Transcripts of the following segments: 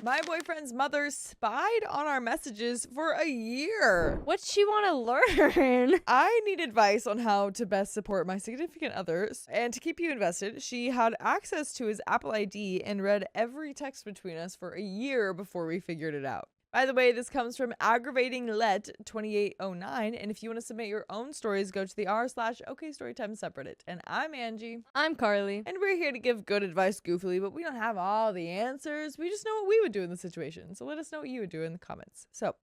My boyfriend's mother spied on our messages for a year. What's she want to learn? I need advice on how to best support my significant others. And to keep you invested, she had access to his Apple ID and read every text between us for a year before we figured it out. By the way, this comes from aggravating let 2809, and if you want to submit your own stories, go to the r/OKStorytime subreddit. And I'm Angie. I'm Carly. And we're here to give good advice goofily, but we don't have all the answers. We just know what we would do in the situation. So let us know what you would do in the comments. So,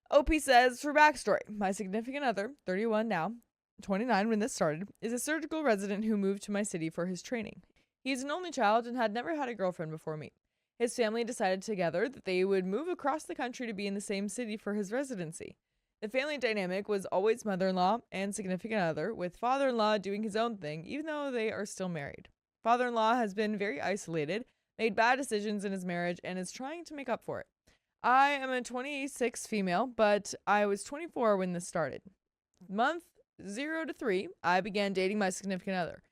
OP says, for backstory, my significant other, 31 now, 29 when this started, is a surgical resident who moved to my city for his training. He's an only child and had never had a girlfriend before me. His family decided together that they would move across the country to be in the same city for his residency. The family dynamic was always mother-in-law and significant other, with father-in-law doing his own thing, even though they are still married. Father-in-law has been very isolated, made bad decisions in his marriage, and is trying to make up for it. I am a 26 female, but I was 24 when this started. Month 0 to 3, I began dating my significant other.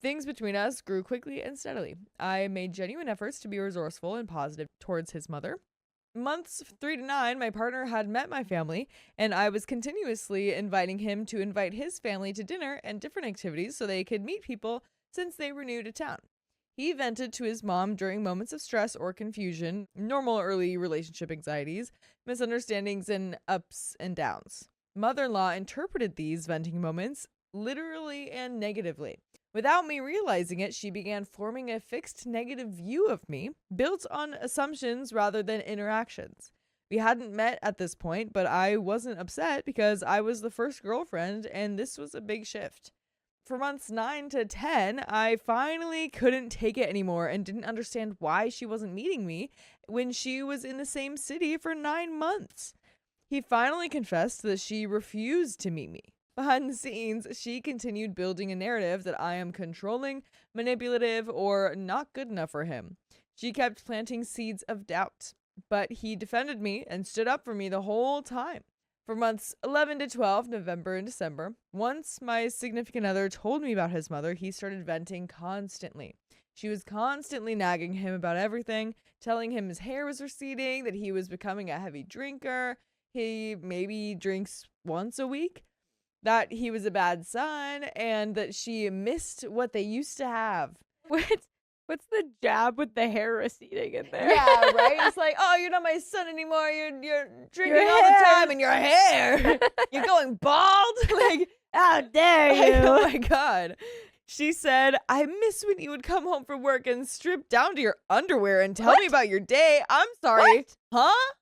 Things between us grew quickly and steadily. I made genuine efforts to be resourceful and positive towards his mother. Months 3 to 9, my partner had met my family, and I was continuously inviting him to invite his family to dinner and different activities so they could meet people since they were new to town. He vented to his mom during moments of stress or confusion, normal early relationship anxieties, misunderstandings, and ups and downs. Mother-in-law interpreted these venting moments literally and negatively. Without me realizing it, she began forming a fixed negative view of me, built on assumptions rather than interactions. We hadn't met at this point, but I wasn't upset because I was the first girlfriend, and this was a big shift. For months 9 to 10, I finally couldn't take it anymore and didn't understand why she wasn't meeting me when she was in the same city for 9 months. He finally confessed that she refused to meet me. Behind the scenes, she continued building a narrative that I am controlling, manipulative, or not good enough for him. She kept planting seeds of doubt, but he defended me and stood up for me the whole time. For months 11 to 12, November and December, once my significant other told me about his mother, he started venting constantly. She was constantly nagging him about everything, telling him his hair was receding, that he was becoming a heavy drinker, he maybe drinks once a week, that he was a bad son, and that she missed what they used to have. What's the jab with the hair receding in there? Yeah, right? It's like, oh, you're not my son anymore. You're drinking all the time, and your hair. You're going bald. Like, how dare you? Oh my God. She said, I miss when you would come home from work and strip down to your underwear and tell me about your day. I'm sorry. What? Huh?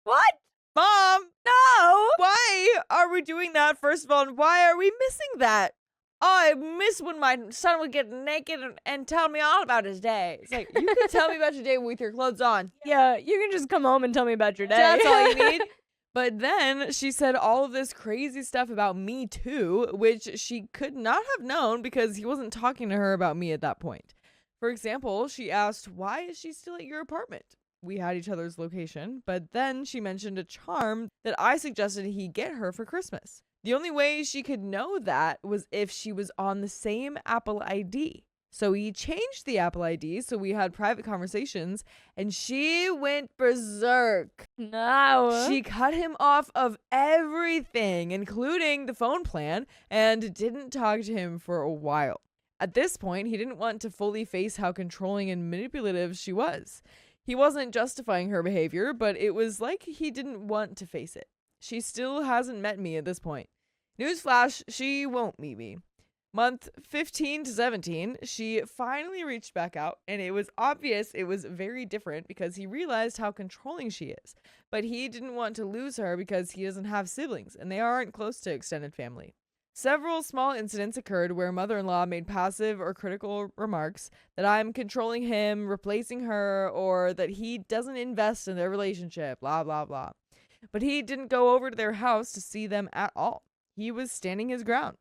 What? Mom, No! why are we doing that, first of all, and why are we missing that? Oh, I miss when my son would get naked and tell me all about his day. It's like, you can tell me about your day with your clothes on. Yeah, you can just come home and tell me about your day. That's all you need. But then she said all of this crazy stuff about me too, which she could not have known because he wasn't talking to her about me at that point. For example, she asked, why is she still at your apartment? We had each other's location, but then she mentioned a charm that I suggested he get her for Christmas. The only way she could know that was if she was on the same Apple ID. So he changed the Apple ID, so we had private conversations, and she went berserk. No. She cut him off of everything, including the phone plan, and didn't talk to him for a while. At this point, he didn't want to fully face how controlling and manipulative she was. He wasn't justifying her behavior, but it was like he didn't want to face it. She still hasn't met me at this point. Newsflash, she won't meet me. Month 15 to 17, she finally reached back out, and it was obvious it was very different because he realized how controlling she is. But he didn't want to lose her because he doesn't have siblings, and they aren't close to extended family. Several small incidents occurred where mother-in-law made passive or critical remarks that I'm controlling him, replacing her, or that he doesn't invest in their relationship, blah, blah, blah. But he didn't go over to their house to see them at all. He was standing his ground.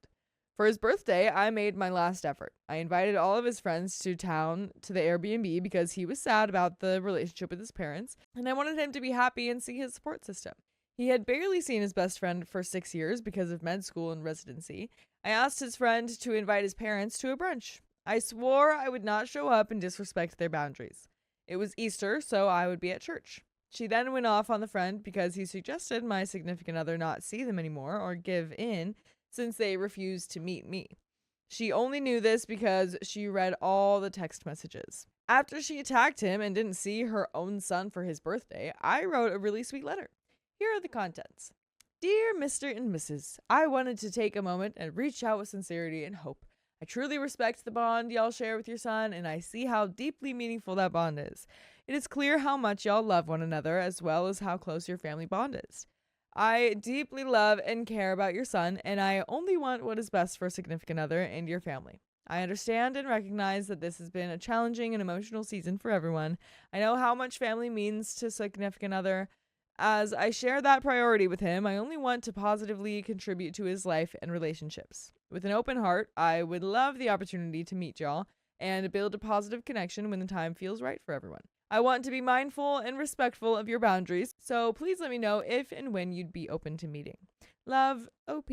For his birthday, I made my last effort. I invited all of his friends to town to the Airbnb because he was sad about the relationship with his parents, and I wanted him to be happy and see his support system. He had barely seen his best friend for 6 years because of med school and residency. I asked his friend to invite his parents to a brunch. I swore I would not show up and disrespect their boundaries. It was Easter, so I would be at church. She then went off on the friend because he suggested my significant other not see them anymore or give in since they refused to meet me. She only knew this because she read all the text messages. After she attacked him and didn't see her own son for his birthday, I wrote a really sweet letter. Here are the contents. Dear Mr. and Mrs., I wanted to take a moment and reach out with sincerity and hope. I truly respect the bond y'all share with your son, and I see how deeply meaningful that bond is. It is clear how much y'all love one another, as well as how close your family bond is. I deeply love and care about your son, and I only want what is best for a significant other and your family. I understand and recognize that this has been a challenging and emotional season for everyone. I know how much family means to significant other. As I share that priority with him, I only want to positively contribute to his life and relationships. With an open heart, I would love the opportunity to meet y'all and build a positive connection when the time feels right for everyone. I want to be mindful and respectful of your boundaries, so please let me know if and when you'd be open to meeting. Love, OP.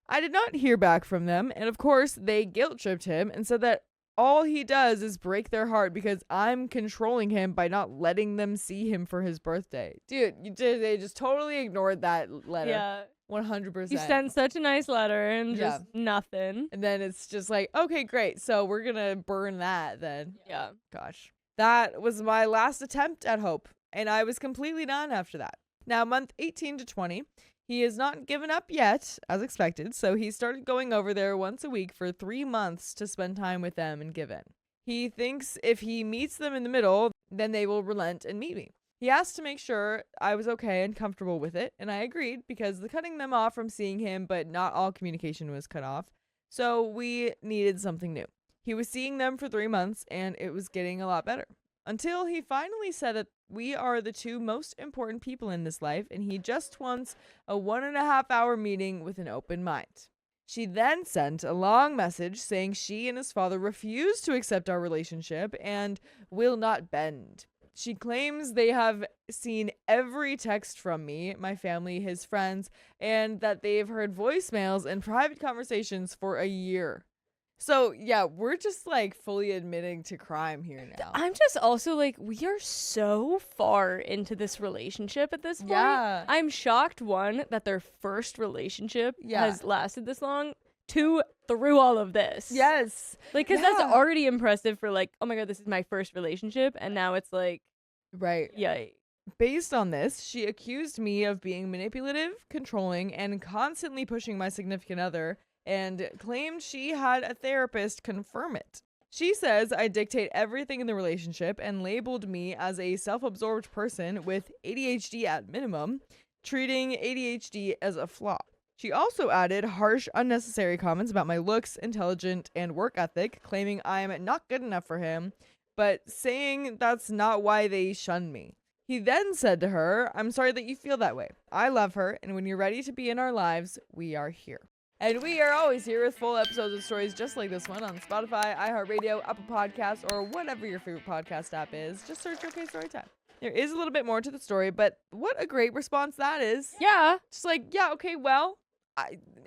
I did not hear back from them, and of course, they guilt-tripped him and said that all he does is break their heart because I'm controlling him by not letting them see him for his birthday. Dude, they just totally ignored that letter. Yeah. 100%. You sent such a nice letter and just nothing. And then it's just like, okay, great. So we're going to burn that then. Yeah. Gosh. That was my last attempt at hope, and I was completely done after that. Now, month 18 to 20, he has not given up yet, as expected, so he started going over there once a week for 3 months to spend time with them and give in. He thinks if he meets them in the middle, then they will relent and meet me. He asked to make sure I was okay and comfortable with it, and I agreed because the cutting them off from seeing him, but not all communication was cut off, so we needed something new. He was seeing them for 3 months, and it was getting a lot better. Until he finally said that we are the two most important people in this life, and he just wants a 1.5-hour meeting with an open mind. She then sent a long message saying she and his father refuse to accept our relationship and will not bend. She claims they have seen every text from me, my family, his friends, and that they've heard voicemails and private conversations for a year. So, yeah, we're just, like, fully admitting to crime here now. I'm just also, like, we are so far into this relationship at this point. Yeah. I'm shocked, one, that their first relationship has lasted this long. Two, through all of this. Yes. Like, because that's already impressive for, like, oh my God, this is my first relationship. And now it's like, right. Yeah. Based on this, she accused me of being manipulative, controlling, and constantly pushing my significant other, and claimed she had a therapist confirm it. She says I dictate everything in the relationship and labeled me as a self-absorbed person with ADHD at minimum, treating ADHD as a flaw. She also added harsh, unnecessary comments about my looks, intelligence, and work ethic, claiming I'm not good enough for him, but saying that's not why they shun me. He then said to her, I'm sorry that you feel that way. I love her, and when you're ready to be in our lives, we are here. And we are always here with full episodes of stories just like this one on Spotify, iHeartRadio, Apple Podcasts, or whatever your favorite podcast app is. Just search OK Storytime. There is a little bit more to the story, but what a great response that is. Yeah. Just like, yeah, okay, well,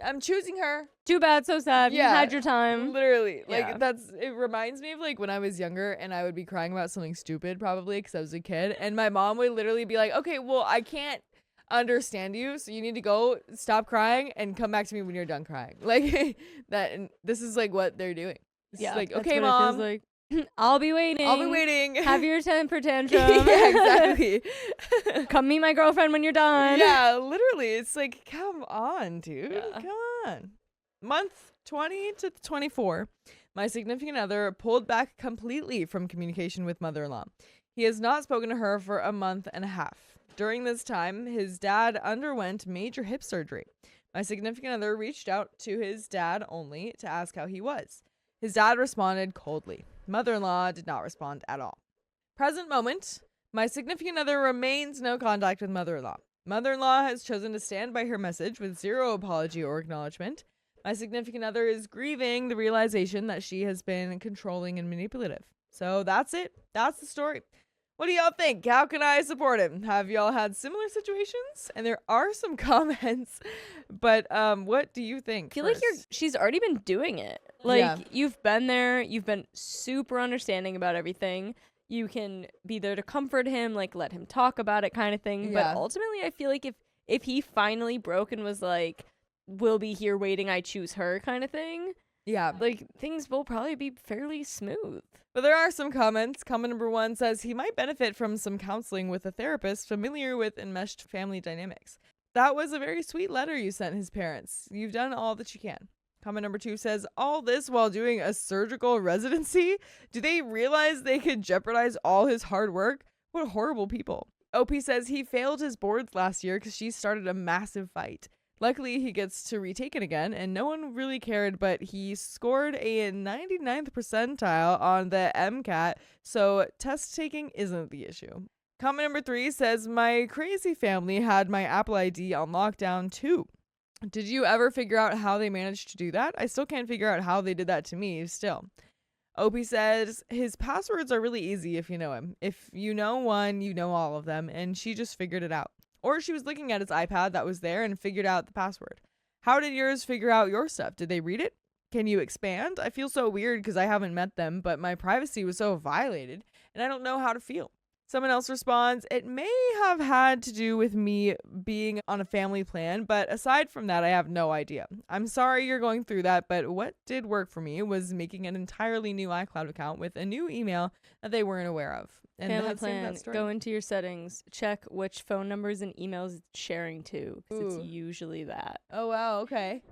I'm choosing her. Too bad, so sad. Yeah, you had your time. Literally. Like, it reminds me of, like, when I was younger and I would be crying about something stupid, probably, because I was a kid. And my mom would literally be like, okay, well, I can't understand you, so you need to go stop crying and come back to me when you're done crying. Like, that, and this is, like, what they're doing. It's like, okay, Mom. Like. I'll be waiting. Have your temper tantrum. Yeah, exactly. Come meet my girlfriend when you're done. Yeah, literally. It's like, come on, dude. Yeah. Come on. Month 20 to 24, my significant other pulled back completely from communication with mother-in-law. He has not spoken to her for a month and a half. During this time, his dad underwent major hip surgery. My significant other reached out to his dad only to ask how he was. His dad responded coldly. Mother-in-law did not respond at all. Present moment, my significant other remains no contact with mother-in-law. Mother-in-law has chosen to stand by her message with zero apology or acknowledgement. My significant other is grieving the realization that she has been controlling and manipulative. So that's it. That's the story. What do y'all think? How can I support him? Have y'all had similar situations? And there are some comments, but what do you think? I feel like she's already been doing it. Like, you've been there. You've been super understanding about everything. you can be there to comfort him, like let him talk about it kind of thing. Yeah. But ultimately, I feel like if he finally broke and was like, we'll be here waiting, I choose her kind of thing, Yeah. like things will probably be fairly smooth. But there are some comments. Comment number 1 says he might benefit from some counseling with a therapist familiar with enmeshed family dynamics. That was a very sweet letter you sent his parents. You've done all that you can. Comment number 2 says, all this while doing a surgical residency? Do they realize they could jeopardize all his hard work? What horrible people. OP says he failed his boards last year because she started a massive fight. Luckily, he gets to retake it again, and no one really cared, but he scored a 99th percentile on the MCAT, so test taking isn't the issue. Comment number 3 says, my crazy family had my Apple ID on lockdown too. Did you ever figure out how they managed to do that? I still can't figure out how they did that to me still. Opie says his passwords are really easy if you know him. If you know one, you know all of them, and she just figured it out. Or she was looking at his iPad that was there and figured out the password. How did yours figure out your stuff? Did they read it? Can you expand? I feel so weird because I haven't met them, but my privacy was so violated, and I don't know how to feel. Someone else responds, it may have had to do with me being on a family plan, but aside from that, I have no idea. I'm sorry you're going through that, but what did work for me was making an entirely new iCloud account with a new email that they weren't aware of. And Family that's the end of plan, that story. go into your settings, check which phone numbers and emails it's sharing to, because it's Ooh. usually that. Oh, wow, okay.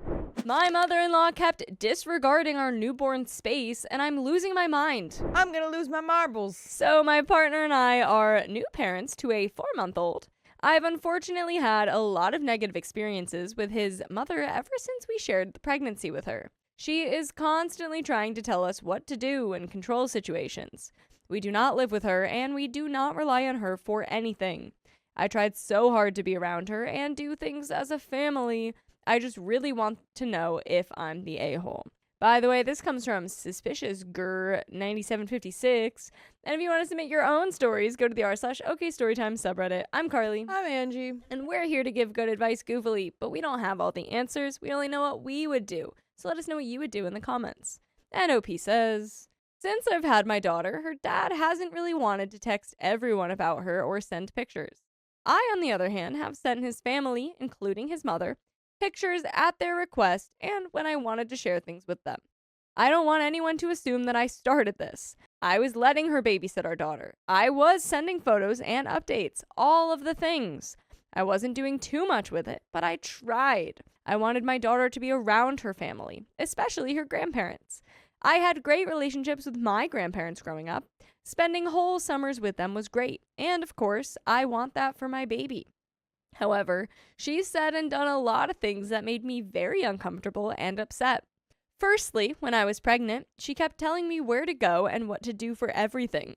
My mother-in-law kept disregarding our newborn space, and I'm losing my mind. I'm gonna lose my marbles. So my partner and I are new parents to a 4-month-old. I've unfortunately had a lot of negative experiences with his mother ever since we shared the pregnancy with her. She is constantly trying to tell us what to do and control situations. We do not live with her, and we do not rely on her for anything. I tried so hard to be around her and do things as a family. I just really want to know if I'm the a-hole. By the way, this comes from Suspicious Grr 9756. And if you want to submit your own stories, go to the r/OK Storytime subreddit. I'm Carly. I'm Angie. And we're here to give good advice goofily, but we don't have all the answers. We only know what we would do. So let us know what you would do in the comments. And OP says, since I've had my daughter, her dad hasn't really wanted to text everyone about her or send pictures. I, on the other hand, have sent his family, including his mother, pictures at their request and when I wanted to share things with them. I don't want anyone to assume that I started this. I was letting her babysit our daughter. I was sending photos and updates, all of the things. I wasn't doing too much with it, but I tried. I wanted my daughter to be around her family, especially her grandparents. I had great relationships with my grandparents growing up. Spending whole summers with them was great, and of course, I want that for my baby. However, she said and done a lot of things that made me very uncomfortable and upset. Firstly, when I was pregnant, she kept telling me where to go and what to do for everything.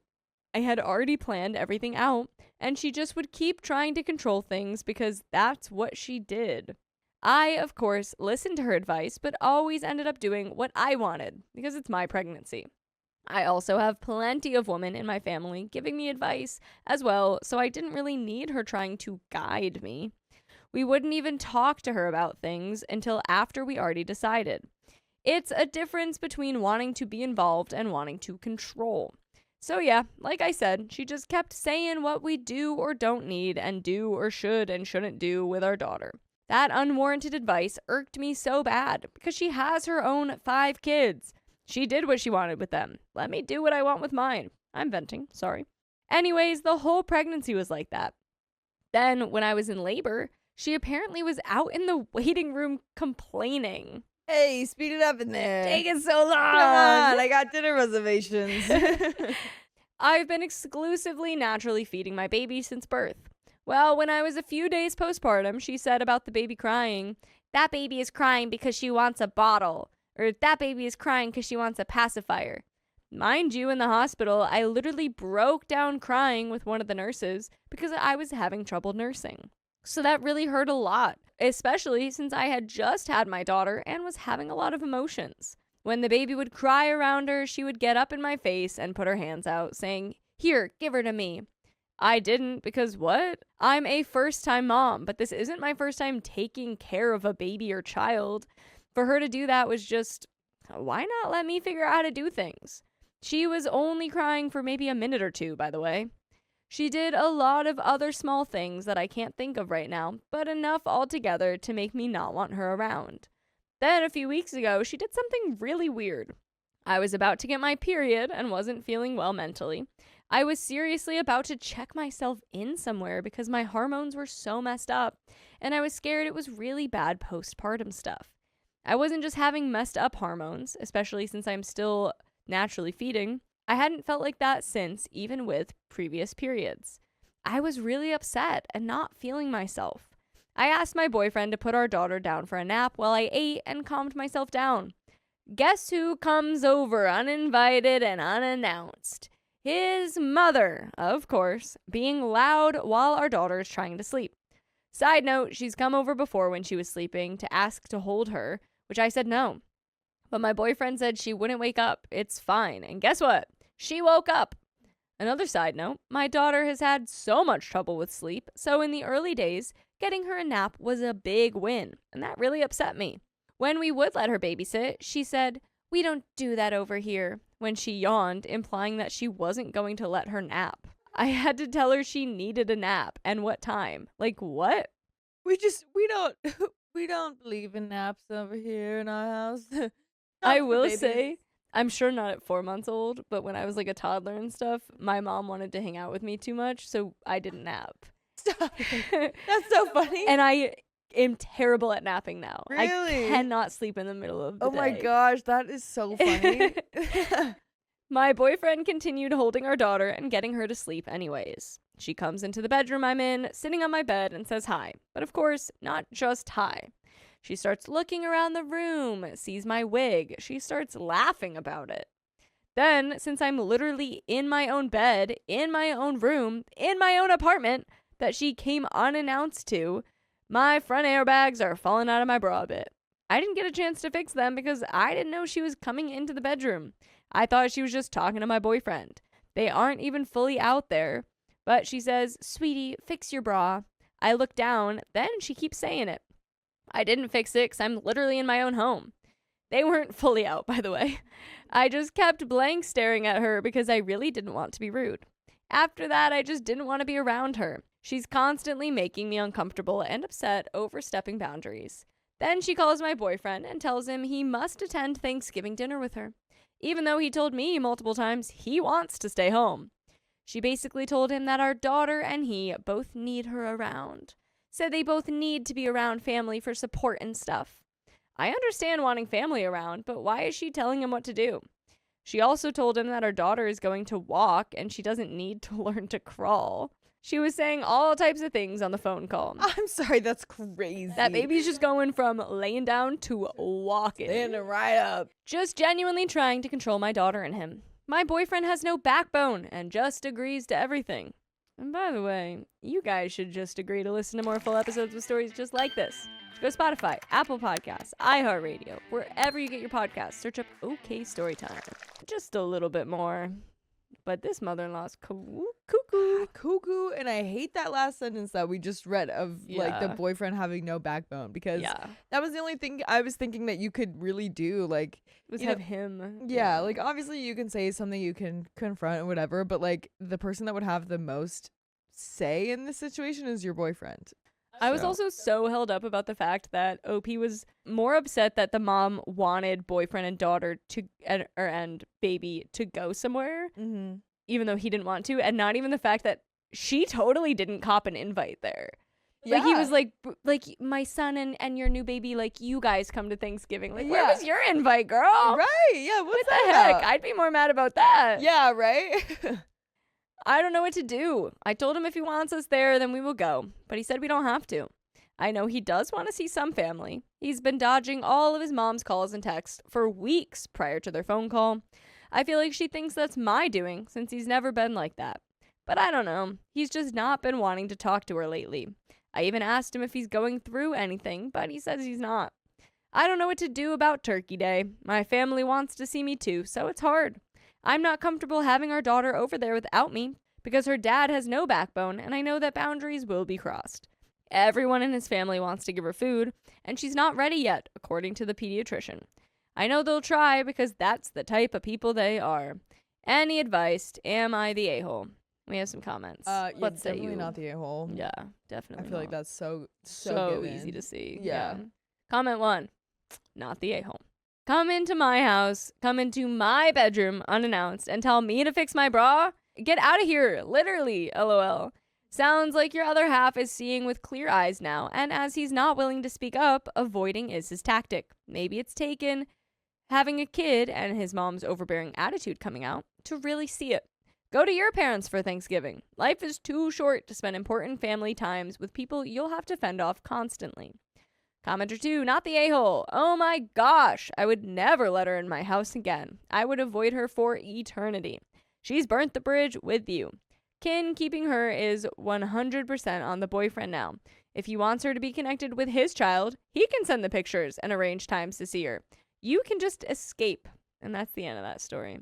I had already planned everything out, and she just would keep trying to control things because that's what she did. I, of course, listened to her advice, but always ended up doing what I wanted because it's my pregnancy. I also have plenty of women in my family giving me advice as well, so I didn't really need her trying to guide me. We wouldn't even talk to her about things until after we already decided. It's a difference between wanting to be involved and wanting to control. So yeah, like I said, she just kept saying what we do or don't need and do or should and shouldn't do with our daughter. That unwarranted advice irked me so bad because she has her own 5 kids. She did what she wanted with them. Let me do what I want with mine. I'm venting, sorry. Anyways, the whole pregnancy was like that. Then, when I was in labor, she apparently was out in the waiting room complaining. Hey, speed it up in there. Taking so long. Come on, I got dinner reservations. I've been exclusively naturally feeding my baby since birth. Well, when I was a few days postpartum, she said about the baby crying, that baby is crying because she wants a bottle. Or that baby is crying because she wants a pacifier. Mind you, in the hospital, I literally broke down crying with one of the nurses because I was having trouble nursing. So that really hurt a lot, especially since I had just had my daughter and was having a lot of emotions. When the baby would cry around her, she would get up in my face and put her hands out, saying, "Here, give her to me." I didn't because what? I'm a first-time mom, but this isn't my first time taking care of a baby or child. For her to do that was just, why not let me figure out how to do things? She was only crying for maybe a minute or two, by the way. She did a lot of other small things that I can't think of right now, but enough altogether to make me not want her around. Then a few weeks ago, she did something really weird. I was about to get my period and wasn't feeling well mentally. I was seriously about to check myself in somewhere because my hormones were so messed up, and I was scared it was really bad postpartum stuff. I wasn't just having messed up hormones, especially since I'm still naturally feeding. I hadn't felt like that since, even with previous periods. I was really upset and not feeling myself. I asked my boyfriend to put our daughter down for a nap while I ate and calmed myself down. Guess who comes over uninvited and unannounced? His mother, of course, being loud while our daughter is trying to sleep. Side note, she's come over before when she was sleeping to ask to hold her, which I said no. But my boyfriend said she wouldn't wake up. It's fine. And guess what? She woke up. Another side note, my daughter has had so much trouble with sleep, so in the early days, getting her a nap was a big win, and that really upset me. When we would let her babysit, she said, "We don't do that over here," when she yawned, implying that she wasn't going to let her nap. I had to tell her she needed a nap and what time. Like, what? We don't we don't believe in naps over here in our house. Not I for will babies. say, I'm sure not at 4 months old, but when I was like a toddler and stuff, my mom wanted to hang out with me too much, so I didn't nap. Stop it. That's so funny. And I am terrible at napping now. Really? I cannot sleep in the middle of the day. Oh my gosh, that is so funny. My boyfriend continued holding our daughter and getting her to sleep anyways. She comes into the bedroom I'm in, sitting on my bed, and says hi. But of course, not just hi. She starts looking around the room, sees my wig. She starts laughing about it. Then, since I'm literally in my own bed, in my own room, in my own apartment that she came unannounced to, my front airbags are falling out of my bra a bit. I didn't get a chance to fix them because I didn't know she was coming into the bedroom. I thought she was just talking to my boyfriend. They aren't even fully out there. But she says, "Sweetie, fix your bra." I look down, then she keeps saying it. I didn't fix it because I'm literally in my own home. They weren't fully out, by the way. I just kept blank staring at her because I really didn't want to be rude. After that, I just didn't want to be around her. She's constantly making me uncomfortable and upset, overstepping boundaries. Then she calls my boyfriend and tells him he must attend Thanksgiving dinner with her, even though he told me multiple times he wants to stay home. She basically told him that our daughter and he both need her around. Said they both need to be around family for support and stuff. I understand wanting family around, but why is she telling him what to do? She also told him that our daughter is going to walk and she doesn't need to learn to crawl. She was saying all types of things on the phone call. I'm sorry, that's crazy. That baby's just going from laying down to walking. Standing right up. Just genuinely trying to control my daughter and him. My boyfriend has no backbone and just agrees to everything. And by the way, you guys should just agree to listen to more full episodes with stories just like this. Go to Spotify, Apple Podcasts, iHeartRadio, wherever you get your podcasts. Search up OK Storytime. Just a little bit more. But this mother-in-law's cuckoo. And I hate that last sentence that we just read of like the boyfriend having no backbone, because that was the only thing I was thinking that you could really do. Like, was have him. Yeah, like obviously you can say something, you can confront or whatever, but like the person that would have the most say in this situation is your boyfriend. I was also so held up about the fact that OP was more upset that the mom wanted boyfriend and daughter to and baby to go somewhere, even though he didn't want to, and not even the fact that she totally didn't cop an invite there. Like he was like my son and your new baby, like you guys come to Thanksgiving. Like where was your invite, girl? Right? Yeah. What the heck? I'd be more mad about that. Yeah. Right. I don't know what to do. I told him if he wants us there, then we will go. But he said we don't have to. I know he does want to see some family. He's been dodging all of his mom's calls and texts for weeks prior to their phone call. I feel like she thinks that's my doing since he's never been like that. But I don't know. He's just not been wanting to talk to her lately. I even asked him if he's going through anything, but he says he's not. I don't know what to do about Turkey Day. My family wants to see me too, so it's hard. I'm not comfortable having our daughter over there without me because her dad has no backbone, and I know that boundaries will be crossed. Everyone in his family wants to give her food, and she's not ready yet, according to the pediatrician. I know they'll try because that's the type of people they are. Any advice? Am I the a-hole? We have some comments. You're Let's say definitely you. not the a-hole. Yeah, I definitely. feel like not. that's so so given. easy to see. Yeah. Comment 1. Not the a-hole. Come into my house, come into my bedroom unannounced and tell me to fix my bra? Get out of here, literally, lol. Sounds like your other half is seeing with clear eyes now, and as he's not willing to speak up, avoiding is his tactic. Maybe it's taken having a kid and his mom's overbearing attitude coming out to really see it. Go to your parents for Thanksgiving. Life is too short to spend important family times with people you'll have to fend off constantly. Commenter 2, not the a-hole. Oh my gosh, I would never let her in my house again. I would avoid her for eternity. She's burnt the bridge with you. Kin keeping her is 100% on the boyfriend now. If he wants her to be connected with his child, he can send the pictures and arrange times to see her. You can just escape. And that's the end of that story.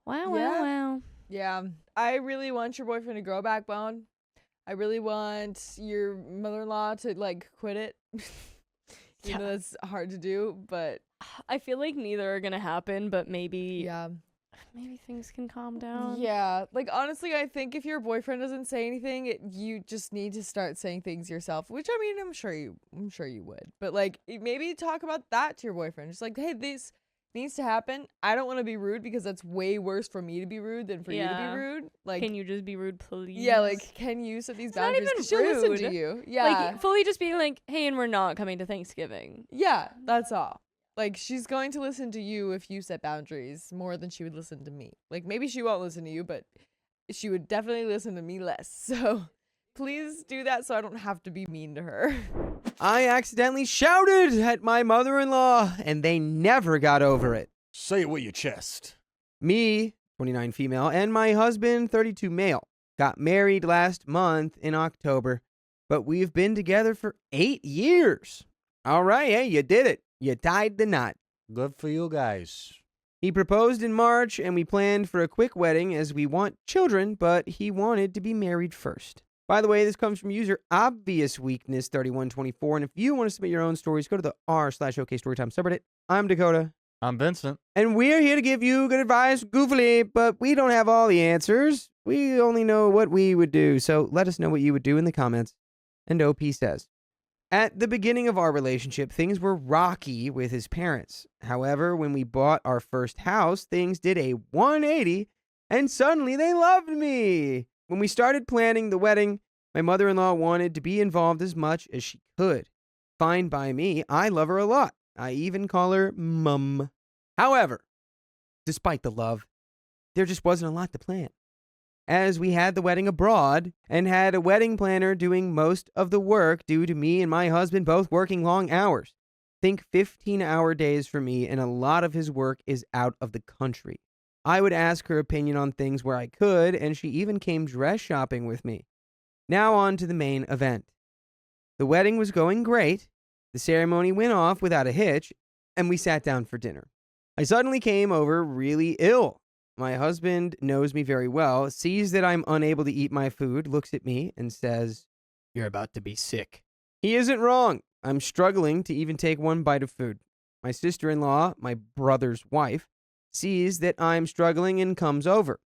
Wow, wow. Yeah. I really want your boyfriend to grow a backbone. I really want your mother-in-law to, like, quit it. You know, that's hard to do, but I feel like neither are going to happen, but maybe yeah. Maybe things can calm down. Yeah. Like, honestly, I think if your boyfriend doesn't say anything, you just need to start saying things yourself, which, I mean, I'm sure you would. But, like, maybe talk about that to your boyfriend. Just like, hey, this needs to happen. I don't want to be rude because that's way worse for me to be rude than for you to be rude. Like, can you just be rude, please? Yeah, like, can you set these It's not boundaries? even 'Cause she'll listen rude. to you. Yeah. Like, fully just being like, hey, and we're not coming to Thanksgiving. Yeah, that's all. Like, she's going to listen to you if you set boundaries more than she would listen to me. Like, maybe she won't listen to you, but she would definitely listen to me less. So please do that so I don't have to be mean to her. I accidentally shouted at my mother-in-law, and they never got over it. Say it with your chest. Me, 29 female, and my husband, 32 male, got married last month in October, but we've been together for 8 years. All right, hey, you did it. You tied the knot. Good for you guys. He proposed in March, and we planned for a quick wedding as we want children, but he wanted to be married first. By the way, this comes from user obviousweakness3124, and if you want to submit your own stories, go to the r/OK Storytime subreddit. I'm Dakota. I'm Vincent. And we're here to give you good advice, goofily, but we don't have all the answers. We only know what we would do, so let us know what you would do in the comments. And OP says, at the beginning of our relationship, things were rocky with his parents. However, when we bought our first house, things did a 180, and suddenly they loved me. When we started planning the wedding, my mother-in-law wanted to be involved as much as she could. Fine by me, I love her a lot. I even call her Mum. However, despite the love, there just wasn't a lot to plan. As we had the wedding abroad and had a wedding planner doing most of the work due to me and my husband both working long hours. Think 15-hour days for me, and a lot of his work is out of the country. I would ask her opinion on things where I could, and she even came dress shopping with me. Now on to the main event. The wedding was going great. The ceremony went off without a hitch, and we sat down for dinner. I suddenly came over really ill. My husband knows me very well, sees that I'm unable to eat my food, looks at me, and says, "You're about to be sick." He isn't wrong. I'm struggling to even take one bite of food. My sister-in-law, my brother's wife, sees that I'm struggling and comes over.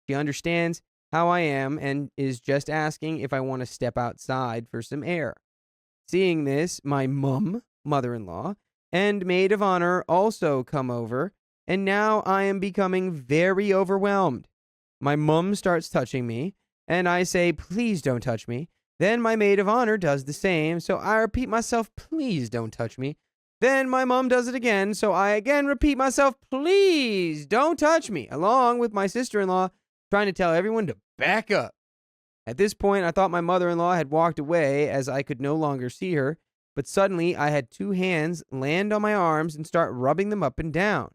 She understands how I am and is just asking if I want to step outside for some air. Seeing this, my mother-in-law, and maid of honor also come over, and now I am becoming very overwhelmed. My mum starts touching me, and I say, "Please don't touch me." Then my maid of honor does the same, so I repeat myself, "Please don't touch me." Then my mum does it again, so I again repeat myself, "Please don't touch me," along with my sister-in-law trying to tell everyone to back up. At this point, I thought my mother-in-law had walked away as I could no longer see her, but suddenly I had 2 hands land on my arms and start rubbing them up and down.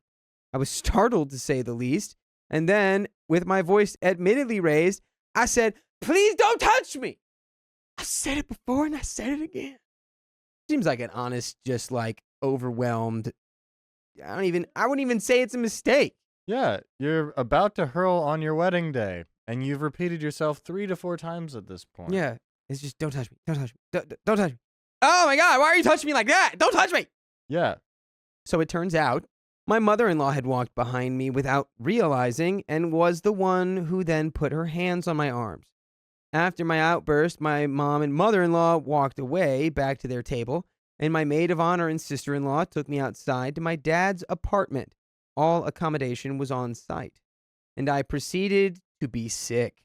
I was startled, to say the least, and then, with my voice admittedly raised, I said, "Please don't touch me." I said it before and I said it again. Seems like an honest, just like overwhelmed. I wouldn't even say it's a mistake. Yeah, you're about to hurl on your wedding day, and you've repeated yourself 3 to 4 times at this point. Yeah, it's just, don't touch me, don't touch me, don't touch me. Oh my God, why are you touching me like that? Don't touch me. Yeah. So it turns out My mother-in-law had walked behind me without realizing and was the one who then put her hands on my arms. After my outburst, my mom and mother-in-law walked away back to their table, and my maid of honor and sister-in-law took me outside to my dad's apartment. All accommodation was on site, and I proceeded to be sick.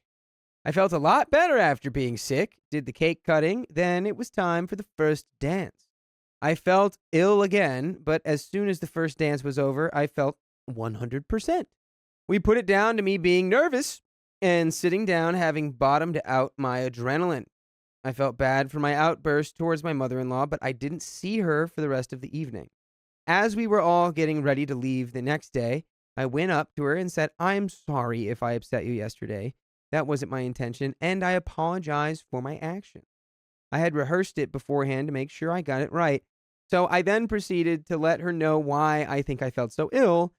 I felt a lot better after being sick, did the cake cutting, then it was time for the first dance. I felt ill again, but as soon as the first dance was over, I felt 100%. We put it down to me being nervous and sitting down having bottomed out my adrenaline. I felt bad for my outburst towards my mother-in-law, but I didn't see her for the rest of the evening. As we were all getting ready to leave the next day, I went up to her and said, "I'm sorry if I upset you yesterday. That wasn't my intention, and I apologize for my action." I had rehearsed it beforehand to make sure I got it right, so I then proceeded to let her know why I think I felt so ill.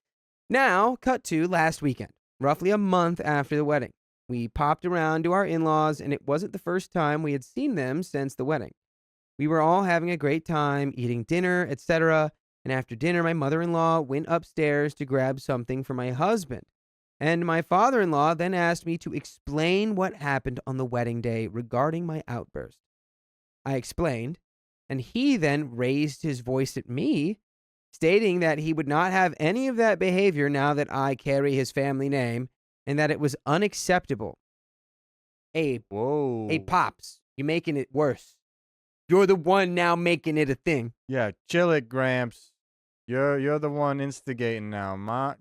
Now, cut to last weekend, roughly a month after the wedding. We popped around to our in-laws, and it wasn't the first time we had seen them since the wedding. We were all having a great time, eating dinner, etc., and after dinner, my mother-in-law went upstairs to grab something for my husband. And my father-in-law then asked me to explain what happened on the wedding day regarding my outburst. I explained, and he then raised his voice at me, stating that he would not have any of that behavior now that I carry his family name, and that it was unacceptable. Whoa. Hey, Pops, you're making it worse. You're the one now making it a thing. Yeah, chill it, Gramps. You're the one instigating now. My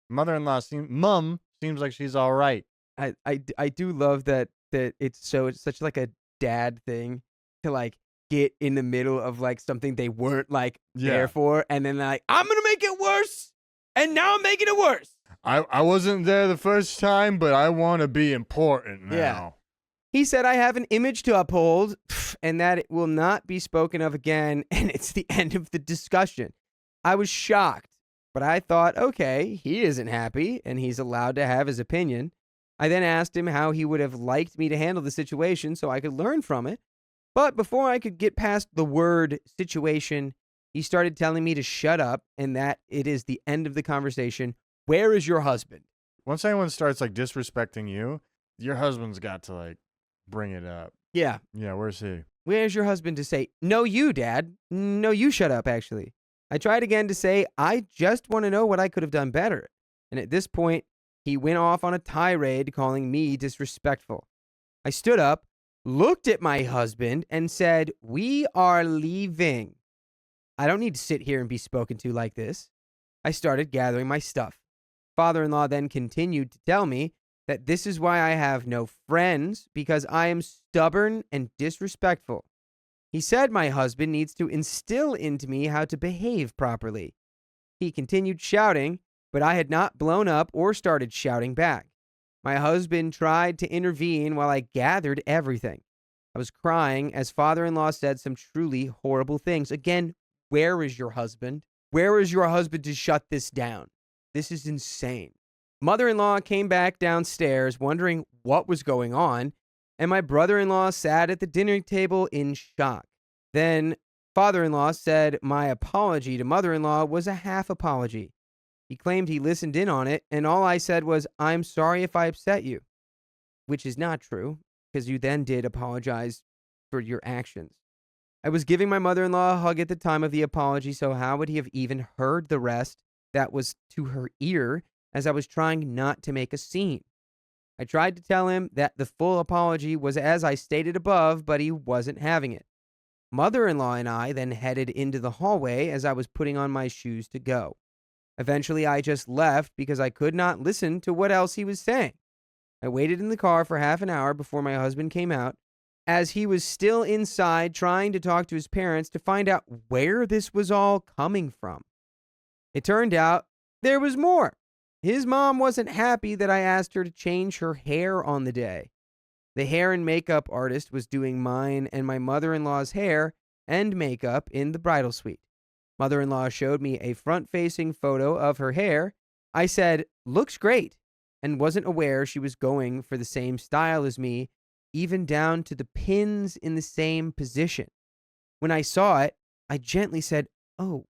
mother-in-law seems like she's all right. I do love that it's such like a dad thing to like get in the middle of like something they weren't like there for, and then they're like, I'm gonna make it worse, and now I'm making it worse. I wasn't there the first time, but I want to be important now. Yeah. He said I have an image to uphold, and that it will not be spoken of again, and it's the end of the discussion. I was shocked, but I thought, okay, he isn't happy, and he's allowed to have his opinion. I then asked him how he would have liked me to handle the situation so I could learn from it. But before I could get past the word situation, he started telling me to shut up and that it is the end of the conversation. Where is your husband? Once anyone starts like disrespecting you, your husband's got to like bring it up. Yeah. Yeah, where's he? Where's your husband to say, no, you, Dad. No, you shut up, actually. I tried again to say, I just want to know what I could have done better. And at this point, he went off on a tirade calling me disrespectful. I stood up, looked at my husband, and said, we are leaving. I don't need to sit here and be spoken to like this. I started gathering my stuff. Father-in-law then continued to tell me that this is why I have no friends, because I am stubborn and disrespectful. He said my husband needs to instill into me how to behave properly. He continued shouting, but I had not blown up or started shouting back. My husband tried to intervene while I gathered everything. I was crying as father-in-law said some truly horrible things. Again, where is your husband? Where is your husband to shut this down? This is insane. Mother-in-law came back downstairs wondering what was going on, and my brother-in-law sat at the dinner table in shock. Then father-in-law said my apology to mother-in-law was a half apology. He claimed he listened in on it, and all I said was, I'm sorry if I upset you, which is not true, because you then did apologize for your actions. I was giving my mother-in-law a hug at the time of the apology, so how would he have even heard the rest that was to her ear as I was trying not to make a scene? I tried to tell him that the full apology was as I stated above, but he wasn't having it. Mother-in-law and I then headed into the hallway as I was putting on my shoes to go. Eventually, I just left because I could not listen to what else he was saying. I waited in the car for half an hour before my husband came out, as he was still inside trying to talk to his parents to find out where this was all coming from. It turned out there was more. His mom wasn't happy that I asked her to change her hair on the day. The hair and makeup artist was doing mine and my mother-in-law's hair and makeup in the bridal suite. Mother-in-law showed me a front-facing photo of her hair. I said, looks great, and wasn't aware she was going for the same style as me, even down to the pins in the same position. When I saw it, I gently said, oh,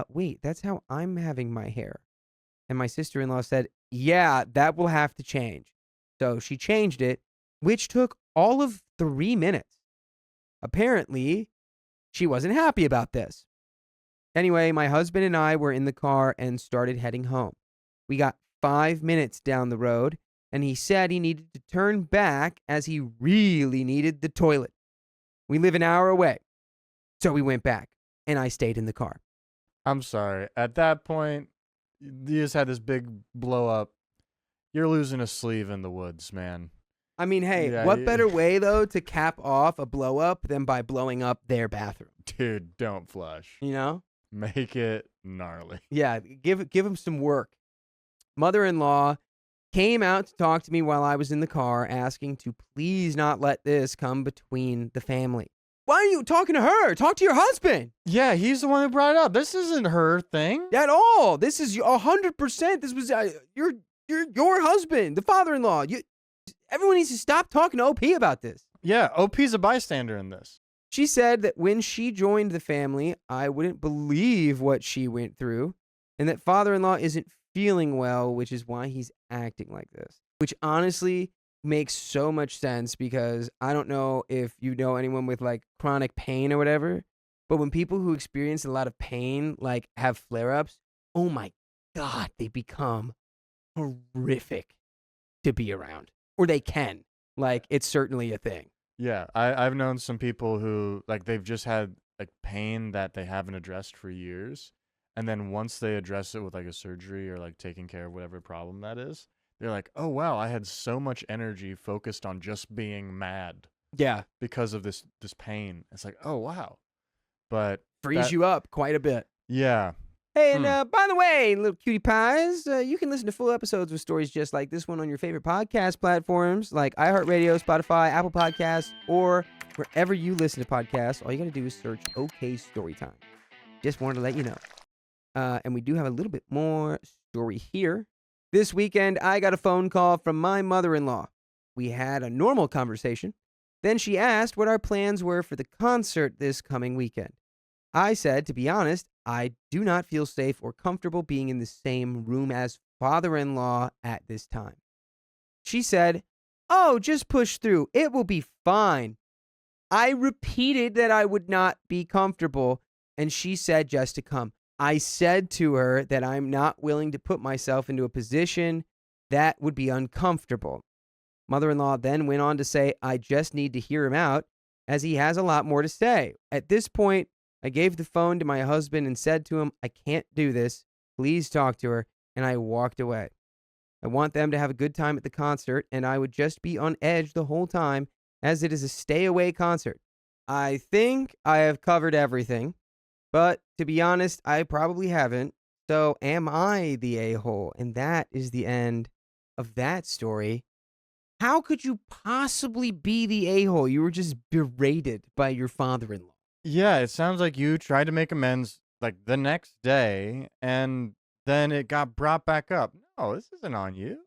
wait, that's how I'm having my hair. And my sister-in-law said, yeah, that will have to change. So she changed it, which took all of 3 minutes. Apparently, she wasn't happy about this. Anyway, my husband and I were in the car and started heading home. We got 5 minutes down the road, and he said he needed to turn back as he really needed the toilet. We live an hour away. So we went back, and I stayed in the car. I'm sorry. At that point, you just had this big blow up. You're losing a sleeve in the woods, man. I mean, hey, Yeah, what better way, though, to cap off a blow up than by blowing up their bathroom? Dude, don't flush. You know? Make it gnarly. Yeah, give him some work. Mother-in-law came out to talk to me while I was in the car, asking to please not let this come between the family. Why are you talking to her? Talk to your husband. Yeah, he's the one who brought it up. This isn't her thing. At all. This is 100%. This was your husband, the father-in-law. Everyone needs to stop talking to OP about this. Yeah, OP's a bystander in this. She said that when she joined the family, I wouldn't believe what she went through, and that father-in-law isn't feeling well, which is why he's acting like this. Which honestly makes so much sense, because I don't know if you know anyone with like chronic pain or whatever, but when people who experience a lot of pain like have flare-ups, oh my God, they become horrific to be around. Or they can. Like, it's certainly a thing. Yeah, I've known some people who, like, they've just had, like, pain that they haven't addressed for years. And then once they address it with, like, a surgery or, like, taking care of whatever problem that is, they're like, oh, wow, I had so much energy focused on just being mad Yeah. because of this pain. It's like, oh, wow. But Frees you up quite a bit. yeah. Hey, and by the way, little cutie pies, you can listen to full episodes with stories just like this one on your favorite podcast platforms like iHeartRadio, Spotify, Apple Podcasts, or wherever you listen to podcasts. All you got to do is search OK Storytime. Just wanted to let you know. And we do have a little bit more story here. This weekend, I got a phone call from my mother-in-law. We had a normal conversation. Then she asked what our plans were for the concert this coming weekend. I said, to be honest, I do not feel safe or comfortable being in the same room as father-in-law at this time. She said, oh, just push through. It will be fine. I repeated that I would not be comfortable, and she said just to come. I said to her that I'm not willing to put myself into a position that would be uncomfortable. Mother-in-law then went on to say, I just need to hear him out, as he has a lot more to say. At this point, I gave the phone to my husband and said to him, I can't do this. Please talk to her. And I walked away. I want them to have a good time at the concert, and I would just be on edge the whole time, as it is a stay-away concert. I think I have covered everything, but to be honest, I probably haven't. So am I the a-hole? And that is the end of that story. How could you possibly be the a-hole? You were just berated by your father-in-law. Yeah, it sounds like you tried to make amends like the next day, and then it got brought back up. No, this isn't on you.